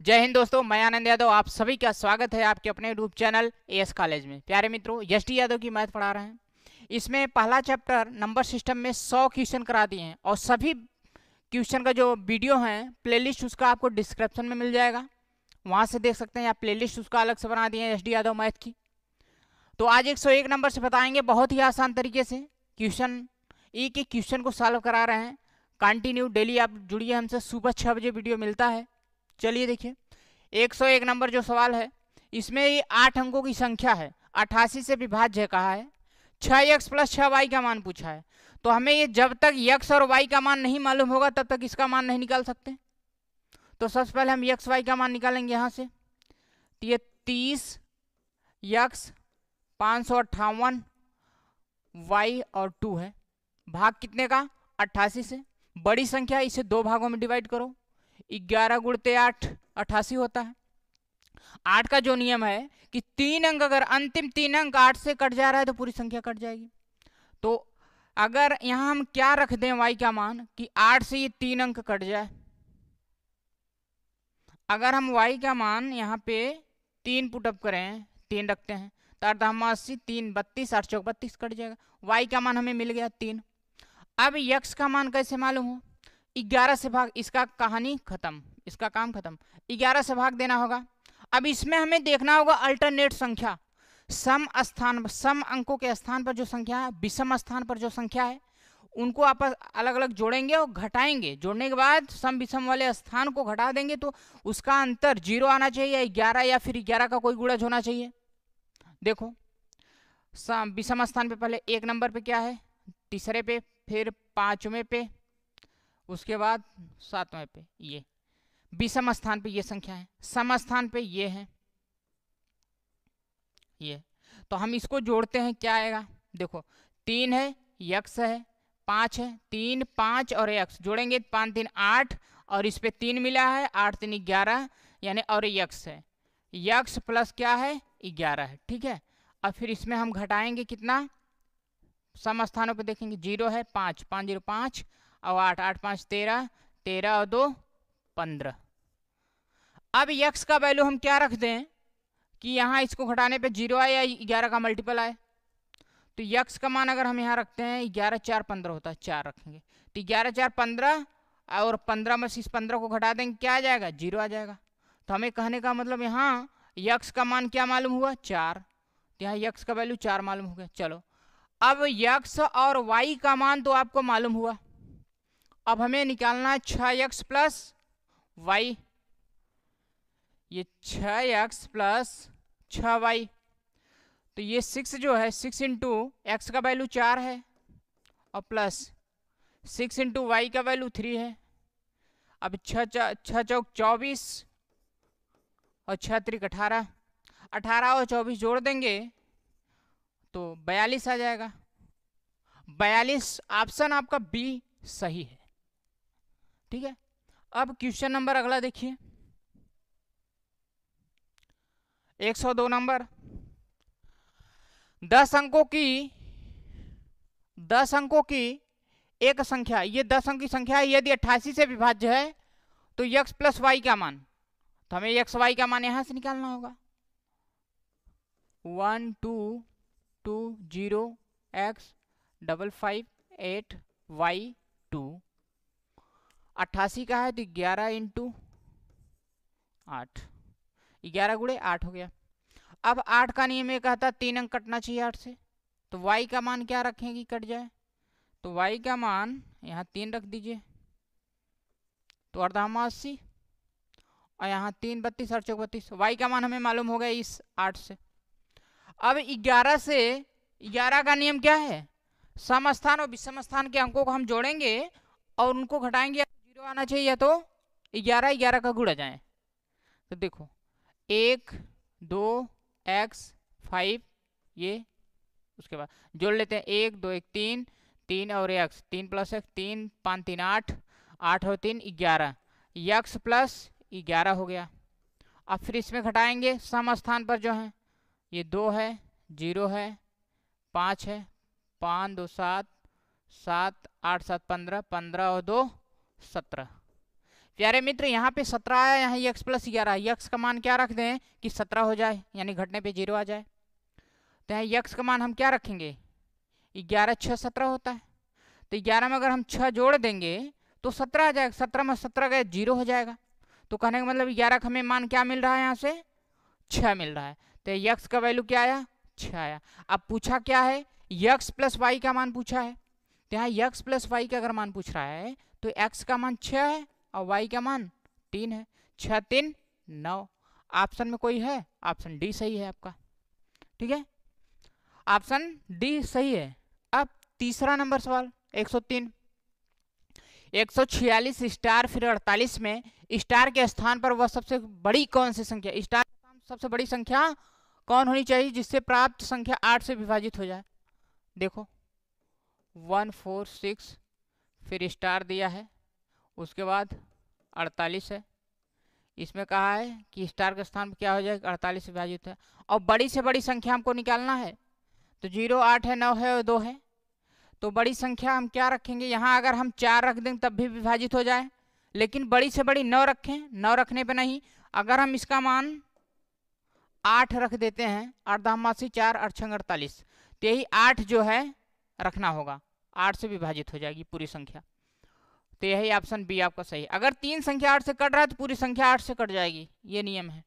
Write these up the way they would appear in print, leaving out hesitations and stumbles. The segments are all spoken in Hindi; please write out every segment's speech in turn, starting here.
जय हिंद दोस्तों, मैं आनंद यादव आप सभी का स्वागत है आपके अपने यूट्यूब चैनल एएस कॉलेज में। प्यारे मित्रों, एसडी यादव की मैथ पढ़ा रहे हैं। इसमें पहला चैप्टर नंबर सिस्टम में 100 क्वेश्चन करा दिए हैं और सभी क्वेश्चन का जो वीडियो है प्लेलिस्ट उसका आपको डिस्क्रिप्शन में मिल जाएगा, वहाँ से देख सकते हैं। आप प्लेलिस्ट उसका अलग से बना दिए हैं एसडी यादव मैथ की। तो आज 101 नंबर से बताएंगे बहुत ही आसान तरीके से क्वेश्चन, एक एक क्वेश्चन को सॉल्व करा रहे हैं। कंटिन्यू डेली आप जुड़िए हमसे, सुबह 6 बजे वीडियो मिलता है। चलिए देखिए, 101 नंबर जो सवाल है इसमें ये 8 अंकों की संख्या है, 88 से विभाज्य कहा है, 6x प्लस 6y का मान पूछा है। तो हमें ये जब तक x और y का मान नहीं मालूम होगा तब तक इसका मान नहीं निकाल सकते। तो सबसे पहले हम x y का मान निकालेंगे यहाँ से। तो ये 30x 558 y और 2 है, भाग कितने का 88 से। बड़ी संख्या इसे दो भागों में डिवाइड करो, 11 गुणते 8 88 होता है। 8 का जो नियम है कि 3 अंक अगर अंतिम 3 अंक 8 से कट जा रहा है तो पूरी संख्या कट जाएगी। तो अगर यहां हम क्या रख दें y का मान कि 8 से ये 3 अंक कट जाए। अगर हम y का मान यहाँ पे 3 पुटअप करें, 3 रखते हैं तो 80 3 32 8 चौक 32 कट जाएगा। y का मान हमें मिल गया 3। अब x का मान कैसे मालूम हो? 11 से भाग, इसका कहानी खत्म, इसका काम खत्म। 11 से भाग देना होगा। अब इसमें हमें देखना होगा अल्टरनेट संख्या, सम स्थान, सम अंकों के स्थान पर जो संख्या है, विषम स्थान पर जो संख्या है, उनको आपस अलग अलग जोड़ेंगे और घटाएंगे। जोड़ने के बाद सम विषम वाले स्थान को घटा देंगे तो उसका अंतर 0 आना चाहिए, 11 या फिर 11 का कोई गुणज होना चाहिए। देखो, विषम स्थान पे पहले 1 नंबर पे क्या है, तीसरे पे, फिर 5वें पे, उसके बाद 7वें पे। ये विषम स्थान पे ये संख्या है, सम स्थान पे ये है, ये। तो हम इसको जोड़ते हैं, क्या आएगा? देखो, 3 है, x है, 5 है, 3 5 और x जोड़ेंगे 5 3 8 और इस पे 3 मिला है, 8 3 11 यानी, और x है, x प्लस क्या है 11 है, ठीक है। और फिर इसमें हम घटाएंगे कितना, सम स्थानों पे देखेंगे 0 है, 5 5 0 5 और 8 8 5 13 13 और 2 15। अब x का वैल्यू हम क्या रख दें कि यहाँ इसको घटाने पे 0 आए या 11 का मल्टीपल आए। तो x का मान अगर हम यहाँ रखते हैं 11 4 15 होता है, 4 रखेंगे तो 11 4 15 और 15 में से इस 15 को घटा देंगे, क्या आ जाएगा 0 आ जाएगा। तो हमें कहने का मतलब यहाँ x का मान क्या मालूम हुआ 4, तो यहाँ x का वैल्यू 4 मालूम हो गया। चलो, अब x और y का मान तो आपको मालूम हुआ, अब हमें निकालना है 6x प्लस y। ये 6x प्लस 6y, तो ये 6 जो है 6 इंटू एक्स का वैल्यू 4 है और प्लस 6 इंटू वाई का वैल्यू 3 है। अब 6 चौक 24 और 6 त्रिक 18, 18 और 24 जोड़ देंगे तो 42 आ जाएगा। 42 ऑप्शन आपका बी सही है, ठीक है। अब क्वेश्चन नंबर अगला देखिए, 102 नंबर। 10 अंकों की एक संख्या, ये 10 अंक की संख्या है, यदि 88 से विभाज्य है तो x प्लस वाई का मान, तो हमें x y का मान यहां से निकालना होगा। 1 2 2 0 x 5 5 8 y 2, 88 का है तो 11 इंटू 8, 11 गुणे 8 हो गया। अब 8 का नियम ये कहता है 3 अंक कटना चाहिए 8 से, तो y का मान क्या रखेंगे कट जाए, तो y का मान यहाँ 3 रख दीजिए, तो अर्धा 80 और यहाँ 3 32 और 4 32, y का मान हमें मालूम हो गया इस 8 से। अब 11 से, 11 का नियम क्या है, सम स्थान और विषम स्थान के अंकों को हम जोड़ेंगे और उनको घटाएंगे, या तो 0 आना चाहिए या तो 11 11 का गुणा जाए। तो देखो 1 2 x 5, ये उसके बाद जोड़ लेते हैं 1 2 1 3 3 और x 3 प्लस x 3 5 3 8 8 और 3 11, x प्लस 11 हो गया। अब फिर इसमें घटाएंगे, सम स्थान पर जो है ये 2 है, 0 है, 5 है, 5 2 7 7 8 7 15 15 और 2 17, प्यारे मित्र यहाँ पे 17 आया, यहाँ यक्स प्लस 11, यक्स का मान क्या रख दें कि 17 हो जाए, यानी घटने पे 0 आ जाए। तो यहाँ यक्स का मान हम क्या रखेंगे, 11 6 17 होता है। तो 11 में अगर हम 6 जोड़ देंगे तो 17 आ जाएगा, 17 में 17 गए 0 हो जाएगा। तो कहने का मतलब 11 का हमें मान क्या मिल रहा है, यहाँ से 6 मिल रहा है। तो यक्स का वैल्यू क्या आया, 6 आया। अब पूछा क्या है, यक्स प्लस वाई का मान पूछा है। तो यहाँ यक्स प्लस वाई का अगर मान पूछ रहा है तो एक्स का मान 6 है और वाई का मान 3 है। 6 3 9। ऑप्शन में कोई है, ऑप्शन डी सही है आपका। ठीक है, ऑप्शन डी सही है। अब तीसरा नंबर सवाल 103, 146 स्टार फिर 48 में स्टार के स्थान पर वह सबसे बड़ी कौन सी संख्या, स्टार सबसे बड़ी संख्या कौन होनी चाहिए जिससे प्राप्त संख्या 8 से विभाजित हो जाए। देखो 1 4 6 फिर स्टार दिया है, उसके बाद 48 है। इसमें कहा है कि स्टार के स्थान पर क्या हो जाएगा, 48 से विभाजित है। और बड़ी से बड़ी संख्या हमको निकालना है, तो 0 8 है 9 है और 2 है। तो बड़ी संख्या हम क्या रखेंगे, यहाँ अगर हम 4 रख दें तब भी विभाजित हो जाए, लेकिन बड़ी से बड़ी 9 रखें। 9 रखने पे नहीं, अगर हम इसका मान 8 रख देते हैं, 8 दामासी 4 8 6 48, तो यही 8 जो है रखना होगा, 8 से विभाजित हो जाएगी पूरी संख्या। तो यही ऑप्शन बी आपका सही। अगर 3 संख्या 8 से कट रहा है तो पूरी संख्या 8 से कट जाएगी, ये नियम है।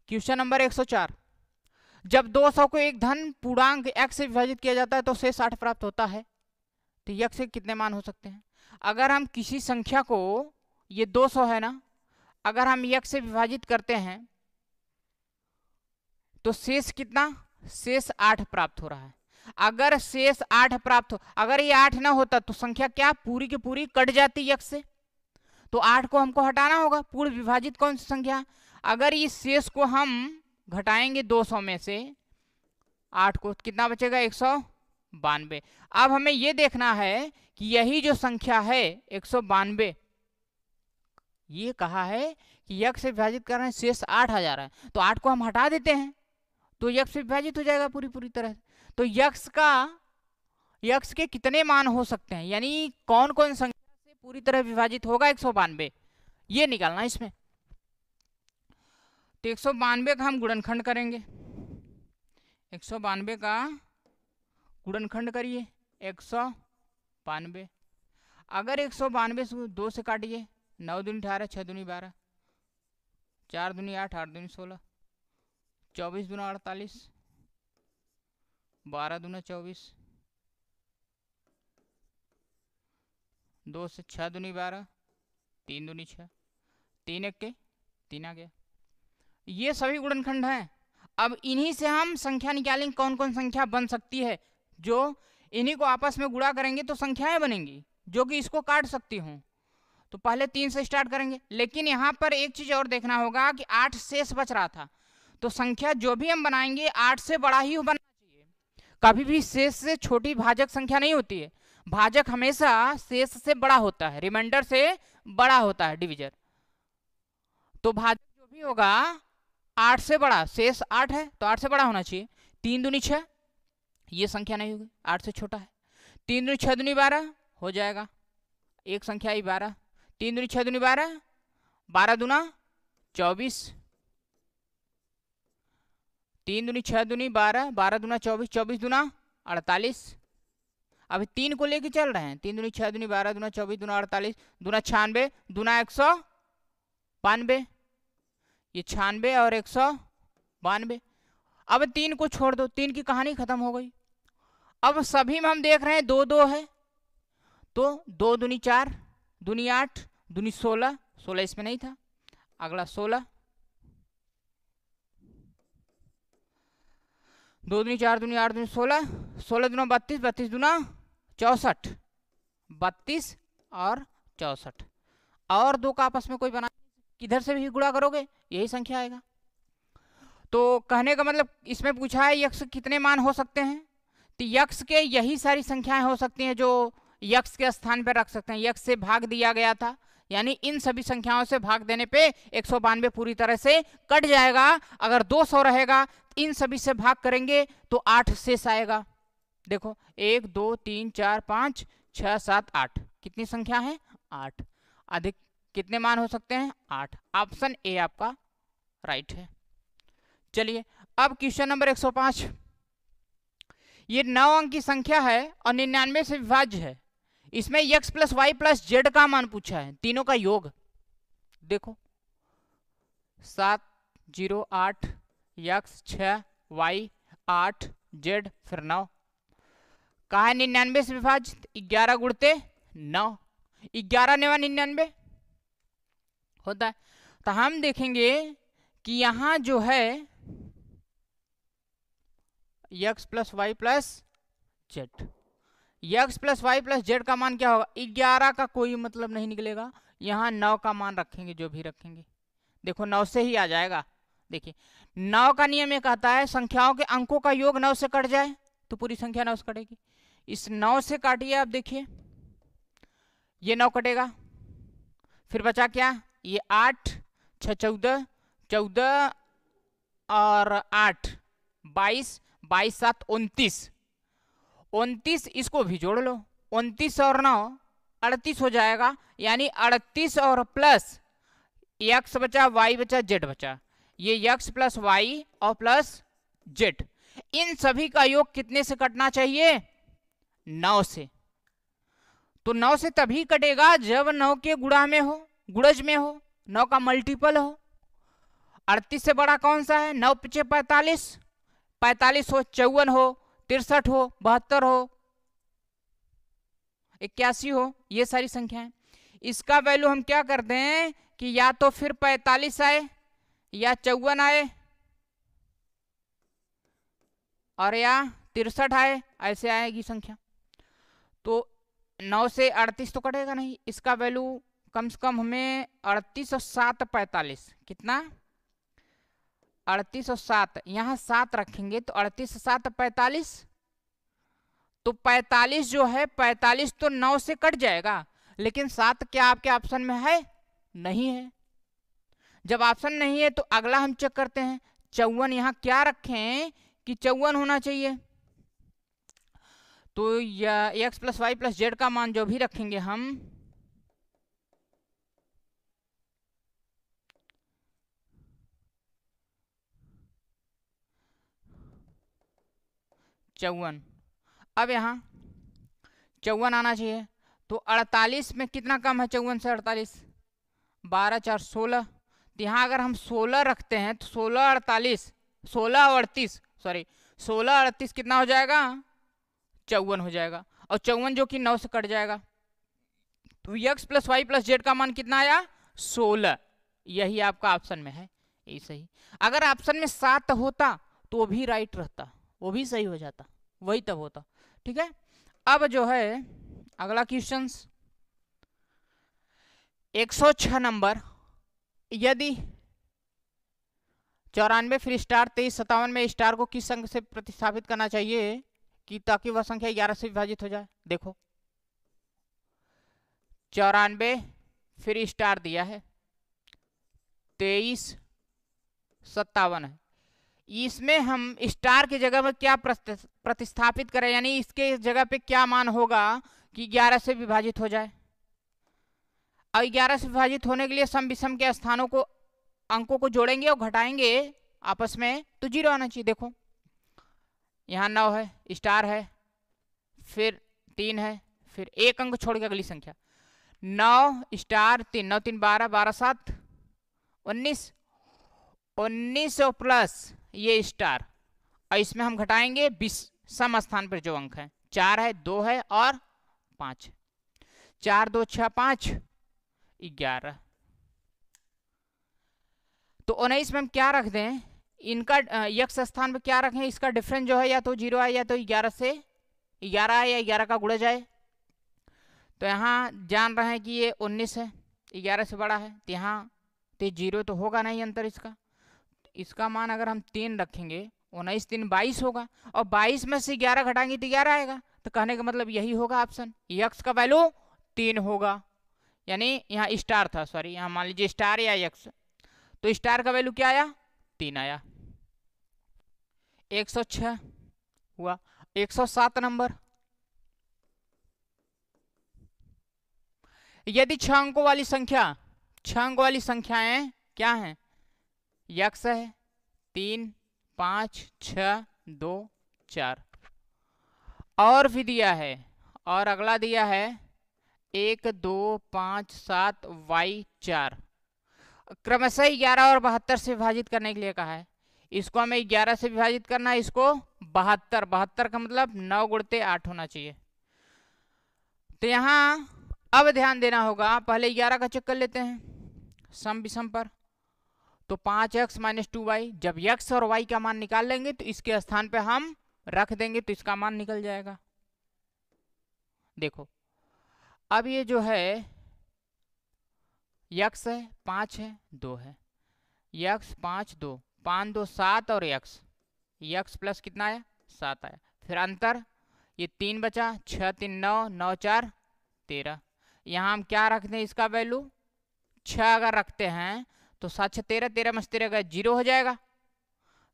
क्वेश्चन नंबर 104, जब 200 को एक धन पूर्णांक x से विभाजित किया जाता है तो शेष 8 प्राप्त होता है। तो x के कितने मान हो सकते हैं। अगर हम किसी संख्या को, ये 200 है ना, अगर हम x से विभाजित करते हैं तो शेष कितना, शेष 8 प्राप्त हो रहा है। अगर शेष 8 प्राप्त हो, अगर ये 8 ना होता तो संख्या क्या पूरी की पूरी कट जाती x से, तो 8 को हमको हटाना होगा। पूर्ण विभाजित कौन सी संख्या, अगर इस शेष को हम घटाएंगे 200 में से 8 को, कितना बचेगा 192। अब हमें यह देखना है कि यही जो संख्या है 192, ये कहा है कि x से विभाजित कर रहे हैं, शेष 8 आ जा रहा है, तो 8 को हम हटा देते हैं तो x से विभाजित हो जाएगा पूरी तरह। तो x के कितने मान हो सकते हैं, यानी कौन कौन संख्या से पूरी तरह विभाजित होगा 192, ये निकालना है इसमें। तो 192 का हम गुणनखंड करेंगे, 192 का गुणनखंड करिए 192। अगर 192 से 2 से काटिए, 9 दूनी 18 6 दूनी 12 4 दूनी 8 8 दूनी 16 24 दूना 48 12 दूना 24 2 से 6 दूनी 12 3 दूनी 6 3 1 के 3 आ गया। ये सभी गुणनखंड हैं। अब इन्हीं से हम संख्या निकालेंगे, कौन कौन संख्या बन सकती है, जो इन्हीं को आपस में गुणा करेंगे तो संख्याएं बनेंगी जो कि इसको काट सकती हूँ। तो पहले 3 से स्टार्ट करेंगे, लेकिन यहाँ पर एक चीज और देखना होगा कि 8 शेष बच रहा था, तो संख्या जो भी हम बनाएंगे 8 से बड़ा ही बनना चाहिए। कभी भी शेष से छोटी भाजक संख्या नहीं होती है, भाजक हमेशा शेष से बड़ा होता है, रिमाइंडर से बड़ा होता है, डिविजन। तो भाजक जो भी होगा 8 से बड़ा, शेष 8 है तो 8 से बड़ा होना चाहिए। 3 दूनी 6, ये संख्या नहीं होगी, 8 से छोटा है। 3 दूनी 6 दूनी 12 हो जाएगा, एक संख्या ही 12। 3 दूनी 6 दूनी 12, 12 दूना 24, 3 दूनी 6 दूनी 12, 12 दूना 24, 24 दूना 48। अभी 3 को लेके चल रहे हैं, 3 दूनी 6 दूनी 12 दूना 24 दूना 48 दूना 96 दूना 192, ये 96 और 192। अब 3 को छोड़ दो, 3 की कहानी खत्म हो गई। अब सभी में हम देख रहे हैं 2 2 है, तो 2 दूनी 4 दूनी 8 दूनी 16, 16 इसमें नहीं था, अगला 16, 2 दूनी 4 दूनी 8 दूनी 16, 16 दूना 32, 32 दूना 64, 32 और 64, और 2 का आपस में कोई बना, किधर से भी गुणा करोगे यही संख्या आएगा। तो कहने का मतलब इसमें पूछा है यक्ष कितने मान हो सकते हैं, तो यक्ष के यही सारी संख्याएं हो सकती हैं जो यक्ष के स्थान पर रख सकते हैं। यक्ष से भाग दिया गया था, यानी इन सभी संख्याओं से भाग देने पे 192 पूरी तरह से कट जाएगा। अगर 200 रहेगा, इन सभी से भाग करेंगे तो 8 शेष आएगा। देखो 1 2 3 4 5 6 7 8, कितनी संख्या है, 8। अधिक कितने मान हो सकते हैं? 8। ऑप्शन ए आपका राइट है। चलिए अब क्वेश्चन नंबर 105। ये 9 अंक की संख्या है और 99 से विभाज्य है। इसमें x plus y plus z का मान पूछा है, तीनों का योग। देखो 7 0 8 x 6 y 8 z फिर 9। कहा है 99 से विभाजित, 11 गुणते 9, 11 9 99 होता है। तो हम देखेंगे कि यहां जो है x plus y plus z, x plus y plus z का मान क्या होगा? 11 का कोई मतलब नहीं निकलेगा, यहाँ 9 का मान रखेंगे, जो भी रखेंगे। देखो 9 से ही आ जाएगा। देखिए 9 का नियम ये कहता है संख्याओं के अंकों का योग 9 से कट जाए तो पूरी संख्या 9 से कटेगी। इस 9 से काटिए आप, देखिए ये 9 कटेगा, फिर बचा क्या? ये 8 6 14 14 और 8 22 22 7 29 29, इसको भी जोड़ लो, 29 और 9 38 हो जाएगा। यानी 38 और प्लस x बचा y बचा z बचा, ये x प्लस वाई और प्लस z, इन सभी का योग कितने से कटना चाहिए? 9 से। तो 9 से तभी कटेगा जब 9 के गुणा में हो, गुणज में हो, 9 का मल्टीपल हो। 38 से बड़ा कौन सा है? 9 × 45, 45 हो, 54 हो, 63 हो, 72 हो, 81 हो, ये सारी संख्याएं। इसका वैल्यू हम क्या करते हैं कि या तो फिर 45 आए या 54 आए और या 63 आए, ऐसे आएगी संख्या। तो 9 से 38 तो कटेगा नहीं, इसका वैल्यू कम से कम हमें 38 और 7 45, कितना? 38 और 7, यहाँ 7 रखेंगे तो 38 और 7 45, तो 45 जो है 45 तो 9 से कट जाएगा, लेकिन 7 क्या आपके ऑप्शन में है? नहीं है। जब ऑप्शन नहीं है तो अगला हम चेक करते हैं, 54 यहाँ क्या रखें कि 54 होना चाहिए। तो x plus y plus z का मान जो भी रखेंगे हम, चौवन, अब यहाँ 54 आना चाहिए। तो 48 में कितना कम है 54 से? 48, 12 4 16। तो यहाँ अगर हम 16 रखते हैं तो 16 38 16 38 सॉरी 16 38 कितना हो जाएगा? 54 हो जाएगा, और 54 जो कि 9 से कट जाएगा। तो x plus y plus z का मान कितना आया? 16। यही आपका ऑप्शन में है, यही सही। अगर ऑप्शन में 7 होता तो वो भी राइट रहता, वो भी सही हो जाता, वही तब होता। ठीक है, अब जो है अगला क्वेश्चन 106 नंबर। यदि 94 फिर स्टार 23 57 में स्टार को किस अंक से प्रतिस्थापित करना चाहिए कि ताकि वह संख्या 11 से विभाजित हो जाए? देखो 94 फिर स्टार दिया है, 23 57 है, इसमें हम स्टार की जगह में क्या प्रतिस्थापित करें, यानी इसके जगह पे क्या मान होगा कि 11 से विभाजित हो जाए। अब 11 से विभाजित होने के लिए सम विषम के स्थानों को, अंकों को जोड़ेंगे और घटाएंगे आपस में तो 0 आना चाहिए। देखो यहाँ 9 है, स्टार है, फिर 3 है, फिर एक अंक छोड़ के अगली संख्या 9 स्टार 3, 9 3 12, 12 7 19, 19 और प्लस ये स्टार, और इसमें हम घटाएंगे 20 सम स्थान पर जो अंक है, 4 है, 2 है और 5, 4 2 6 5 11। तो 19 में हम क्या रख दें, इनका x स्थान पे क्या रखें, इसका डिफरेंस जो है या तो 0 है या तो 11 से 11 है या 11 का गुणा जाए। तो यहाँ जान रहे हैं कि ये 19 है, 11 से बड़ा है, तो यहाँ तो 0 तो होगा नहीं अंतर इसका। इसका मान अगर हम 3 रखेंगे, 19 3 22 होगा, और 22 में से 11 घटाएंगे तो 11 आएगा। तो कहने का मतलब यही होगा ऑप्शन, x का वैल्यू 3 होगा। यानी यहाँ स्टार था, सॉरी यहाँ मान लीजिए स्टार या x, तो स्टार का वैल्यू क्या आया? 3 आया। 106 हुआ। 107 नंबर, यदि 6 अंकों वाली संख्या, 6 अंकों वाली संख्याएं क्या हैं? यक्स है 3 5 6 2 4, और भी दिया है, और अगला दिया है 1 2 5 7 वाई 4। क्रमशः 11 और 72 से विभाजित करने के लिए कहा है। इसको हमें 11 से विभाजित करना है, इसको 72, 72 का मतलब 9 गुणते 8 होना चाहिए। तो यहाँ अब ध्यान देना होगा, पहले 11 का चेक कर लेते हैं सम विषम पर। तो 5x माइनस 2y, जब x और y का मान निकाल लेंगे तो इसके स्थान पे हम रख देंगे तो इसका मान निकल जाएगा। देखो अब ये जो है x है 5 है 2 है, x 5 2 5 2 7 और x प्लस कितना आया 7 आया, फिर अंतर ये 3 बचा, 6 3 9 9 4 13। यहाँ हम क्या रखते हैं इसका वैल्यू 6 अगर रखते हैं तो 7 6 13, 13 में 13 का 0 हो जाएगा।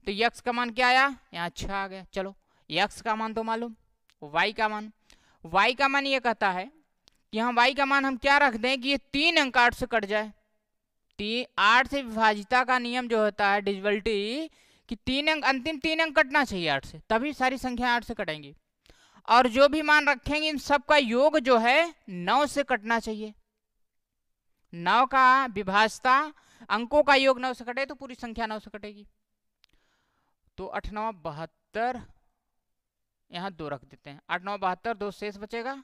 तो x का मान क्या आया, यहाँ 6 आ गया। चलो x का मान तो मालूम, y का मान ये कहता है कि यहाँ y का मान हम क्या रख दें कि ये 3 अंक 8 से कट जाए। 8 से विभाजिता का नियम जो होता है डिविजिबिलिटी कि 3 अंक, अंतिम 3 अंक कटना चाहिए 8 से, तभी सारी संख्या 8 से कटेंगी। और जो भी मान रखेंगे इन सब का योग जो है 9 से कटना चाहिए। 9 का विभाजता अंकों का योग 9 से कटे तो पूरी संख्या 9 से कटेगी। तो 8 9 72, यहाँ 2 रख देते हैं, 8 9 72, 2 शेष बचेगा,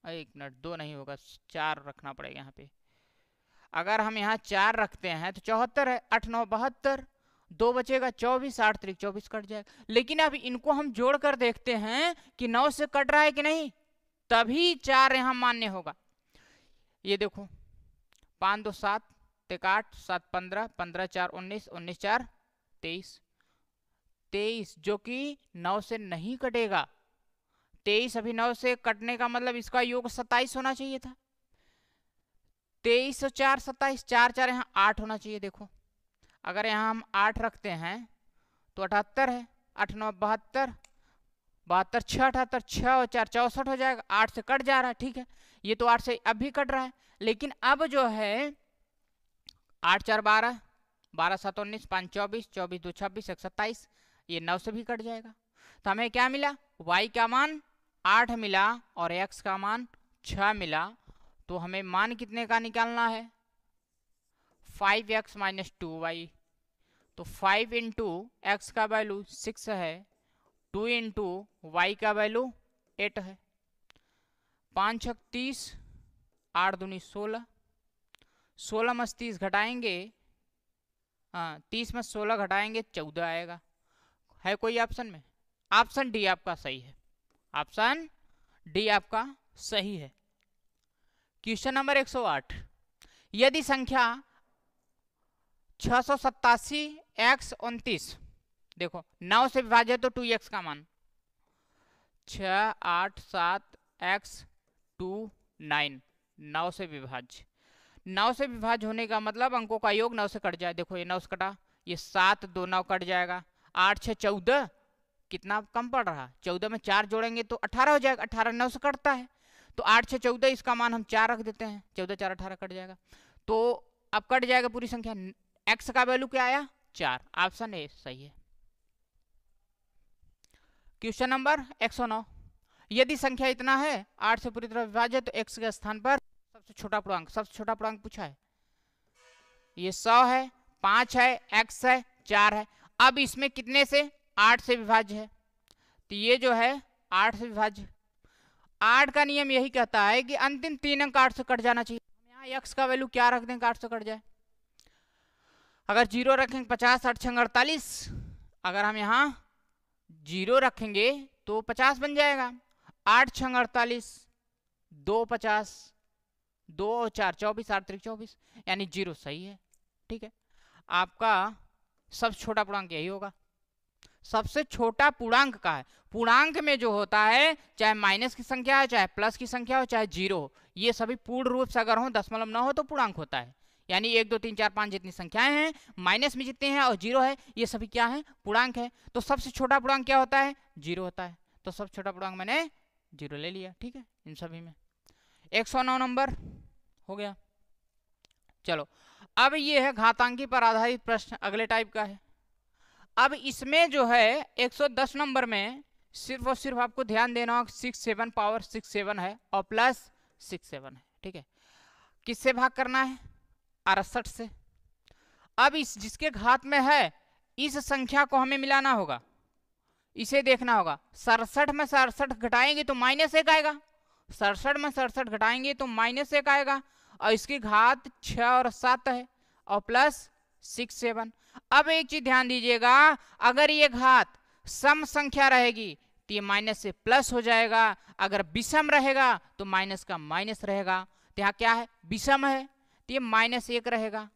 एक मिनट 2 नहीं होगा 4 रखना पड़ेगा यहाँ पे। अगर हम यहाँ 4 रखते हैं तो 74 है, 8 9 72, 2 बचेगा 24, 8 3 24 कट जाएगा। लेकिन अब इनको हम जोड़ कर देखते हैं कि 9 से कट रहा है कि नहीं, तभी 4 यहाँ मान्य होगा। ये देखो 5 2 7 3 8 7 15 15 4 19 19 4 23 23, जो कि 9 से नहीं कटेगा। 23 अभी 9 से कटने का मतलब इसका योग 27 होना चाहिए था। 23 और 4 27, 4 4 यहाँ 8 होना चाहिए। देखो अगर यहाँ हम 8 रखते हैं तो 78 है, 8 9 72, 72 6 78, 6 और 4 64 हो जाएगा, 8 से कट जा रहा है। ठीक है, ये तो 8 से अब भी कट रहा है, लेकिन अब जो है 8 4 12, 12 7 19, 5 24, 24 2 26, 1 27, ये 9 से भी कट जाएगा। तो हमें क्या मिला, y का मान 8 मिला और x का मान 6 मिला। तो हमें मान कितने का निकालना है, 5x माइनस 2y। तो 5 इंटू एक्स का वैल्यू 6 है, 2 इंटू वाई का वैल्यू 8 है। 5 6 30, 8 दूनी 16, 16 में 30 घटाएंगे, हाँ 30 में 16 घटाएंगे 14 आएगा। है कोई ऑप्शन में? ऑप्शन डी आपका सही है, ऑप्शन डी आपका सही है। क्वेश्चन नंबर 108, यदि संख्या 687 x 29, देखो 9 से विभाजित तो 2x का मान 6 8 7 x 2 9, 9 से विभाज्य। 9 से विभाज्य होने का मतलब अंकों का योग 9 से कट जाए। देखो ये 9 से कटा, ये 7 2 9 कट जाएगा, 8 6 14, कितना कम पड़ रहा, 14 में 4 जोड़ेंगे तो 18 हो जाएगा, 18 9 से कटता है। तो 8 6 14, इसका मान हम 4 रख देते हैं, 14 4 18 कट जाएगा। तो अब कट जाएगा पूरी संख्या, x का वैल्यू क्या आया 4, ऑप्शन ए सही है। क्वेश्चन नंबर 109, यदि संख्या इतना है 8 से पूरी तरह विभाजित तो x के स्थान पर सबसे छोटा पूर्णांक, सबसे छोटा पूर्णांक पूछा है, ये 100 है, 5 है, x है, 4 है। अब इसमें कितने से 8 से विभाज्य है, तो ये जो है 8 से विभाज्य। 8 का नियम यही कहता है कि अंतिम 3 अंक 8 से कट जाना चाहिए। हम यहाँ x का वैल्यू क्या रख देंगे 8 से कट जाए, अगर 0 रखेंगे 50 8 6 48, अगर हम यहाँ 0 रखेंगे तो 50 बन जाएगा, 8 6 48, 2 50, 2 4 24, 8 3 24, यानी 0 सही है। ठीक है, आपका सबसे छोटा पूर्णांक यही होगा। सबसे छोटा पूर्णांक का है, पूर्णांक में जो होता है चाहे माइनस की संख्या हो, चाहे प्लस की संख्या हो, चाहे 0 हो, ये सभी पूर्ण रूप से अगर हो, दशमलव न हो तो पूर्णांक होता है। यानी 1 2 3 4 5 जितनी संख्याएं हैं, माइनस में जितने हैं और 0 है, ये सभी क्या है पूर्णांक है। तो सबसे छोटा पूर्णांक क्या होता है 0 होता है। तो सबसे छोटा पूर्णांक मैंने 0 ले लिया। ठीक है, इन सभी में 109 नंबर हो गया। चलो अब ये है घातांकी पर आधारित प्रश्न, अगले टाइप का है। अब इसमें जो है 110 नंबर में सिर्फ और सिर्फ आपको ध्यान देना होगा 6 7 पावर 6 7 है और प्लस 6 7 है, ठीक है। किससे भाग करना है? 68 से। अब इस जिसके घात में है इस संख्या को हमें मिलाना होगा, इसे देखना होगा। 67 में 67 घटाएंगे तो -1 आएगा, 67 में 67 घटाएंगे तो -1 आएगा, और इसकी घात 6 और 7 है और प्लस 6 7। अब एक चीज ध्यान दीजिएगा, अगर ये घात सम संख्या रहेगी तो ये माइनस से प्लस हो जाएगा, अगर विषम रहेगा तो माइनस का माइनस रहेगा। तो यहाँ क्या है? विषम है तो ये -1 रहेगा।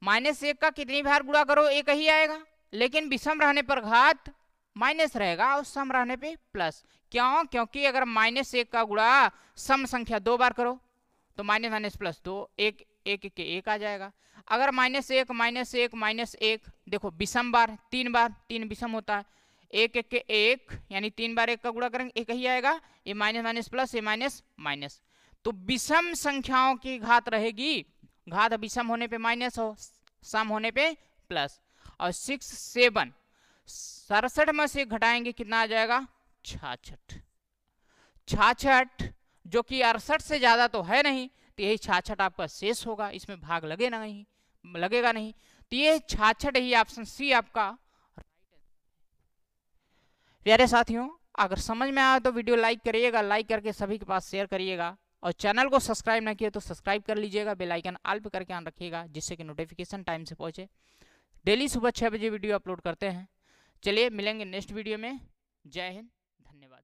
-1 का कितनी बार गुणा करो एक ही आएगा, लेकिन विषम रहने पर घात माइनस रहेगा और सम रहने पे प्लस। क्यों? क्योंकि अगर -1 का गुणा सम संख्या 2 बार करो तो माइनस माइनस प्लस 2, 1 1 के 1 आ जाएगा। अगर -1 -1 -1 देखो विषम बार 3 बार, 3 विषम होता है, 1 1 के 1 यानी 3 बार 1 का गुणा करेंगे 1 ही आएगा, ये माइनस माइनस प्लस, ये माइनस माइनस। तो विषम संख्याओं की घात रहेगी, घात विषम होने पे माइनस हो, सम होने पे प्लस। और 6 7 67 में से घटाएंगे कितना आ जाएगा? 66। 66 जो कि 68 से ज्यादा तो है नहीं, तो यही 66 आपका शेष होगा, इसमें भाग लगेगा नहीं। तो ये 66 ही ऑप्शन सी आपका। प्यारे साथियों, अगर समझ में आया तो वीडियो लाइक करिएगा, लाइक करके सभी के पास शेयर करिएगा, और चैनल को सब्सक्राइब ना किया तो सब्सक्राइब कर लीजिएगा, बेल आइकन ऑल पे करके ऑन रखिएगा, जिससे कि नोटिफिकेशन टाइम से पहुंचे। डेली सुबह 6 बजे वीडियो अपलोड करते हैं। चलिए मिलेंगे नेक्स्ट वीडियो में। जय हिंद, धन्यवाद।